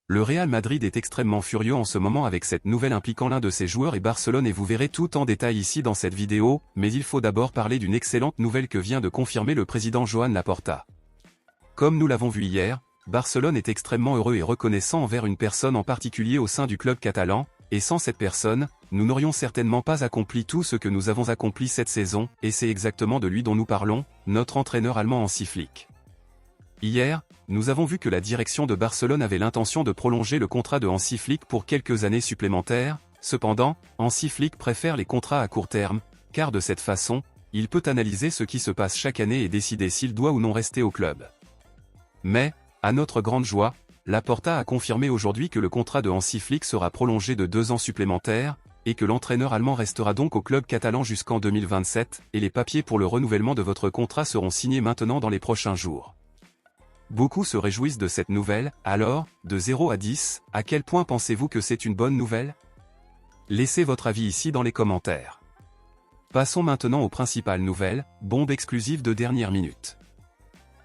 Le Real Madrid est extrêmement furieux en ce moment avec cette nouvelle impliquant l'un de ses joueurs et Barcelone et vous verrez tout en détail ici dans cette vidéo, mais il faut d'abord parler d'une excellente nouvelle que vient de confirmer le président Joan Laporta. Comme nous l'avons vu hier, Barcelone est extrêmement heureux et reconnaissant envers une personne en particulier au sein du club catalan, et sans cette personne, nous n'aurions certainement pas accompli tout ce que nous avons accompli cette saison, et c'est exactement de lui dont nous parlons, notre entraîneur allemand Hansi Flick. Hier, nous avons vu que la direction de Barcelone avait l'intention de prolonger le contrat de Hansi Flick pour quelques années supplémentaires, cependant, Hansi Flick préfère les contrats à court terme, car de cette façon, il peut analyser ce qui se passe chaque année et décider s'il doit ou non rester au club. Mais, à notre grande joie, Laporta a confirmé aujourd'hui que le contrat de Hansi Flick sera prolongé de 2 ans supplémentaires, et que l'entraîneur allemand restera donc au club catalan jusqu'en 2027, et les papiers pour le renouvellement de votre contrat seront signés maintenant dans les prochains jours. Beaucoup se réjouissent de cette nouvelle, alors, de 0 à 10, à quel point pensez-vous que c'est une bonne nouvelle? Laissez votre avis ici dans les commentaires. Passons maintenant aux principales nouvelles, bombe exclusive de dernière minute.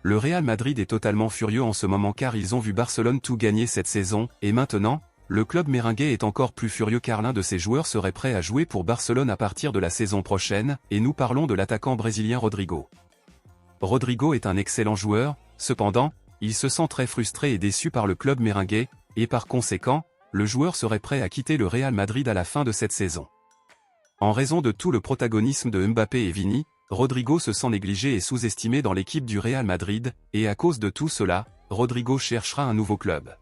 Le Real Madrid est totalement furieux en ce moment car ils ont vu Barcelone tout gagner cette saison, et maintenant, le club merengue est encore plus furieux car l'un de ses joueurs serait prêt à jouer pour Barcelone à partir de la saison prochaine, et nous parlons de l'attaquant brésilien Rodrigo. Rodrigo est un excellent joueur, cependant, il se sent très frustré et déçu par le club merengue, et par conséquent, le joueur serait prêt à quitter le Real Madrid à la fin de cette saison. En raison de tout le protagonisme de Mbappé et Vini, Rodrigo se sent négligé et sous-estimé dans l'équipe du Real Madrid, et à cause de tout cela, Rodrigo cherchera un nouveau club.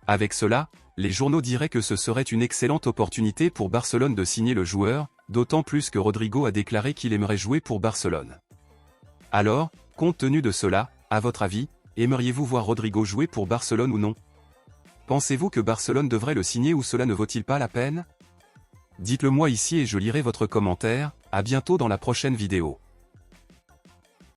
Avec cela, les journaux diraient que ce serait une excellente opportunité pour Barcelone de signer le joueur, d'autant plus que Rodrigo a déclaré qu'il aimerait jouer pour Barcelone. Alors, compte tenu de cela, à votre avis, aimeriez-vous voir Rodrigo jouer pour Barcelone ou non? Pensez-vous que Barcelone devrait le signer ou cela ne vaut-il pas la peine? Dites-le moi ici et je lirai votre commentaire, à bientôt dans la prochaine vidéo.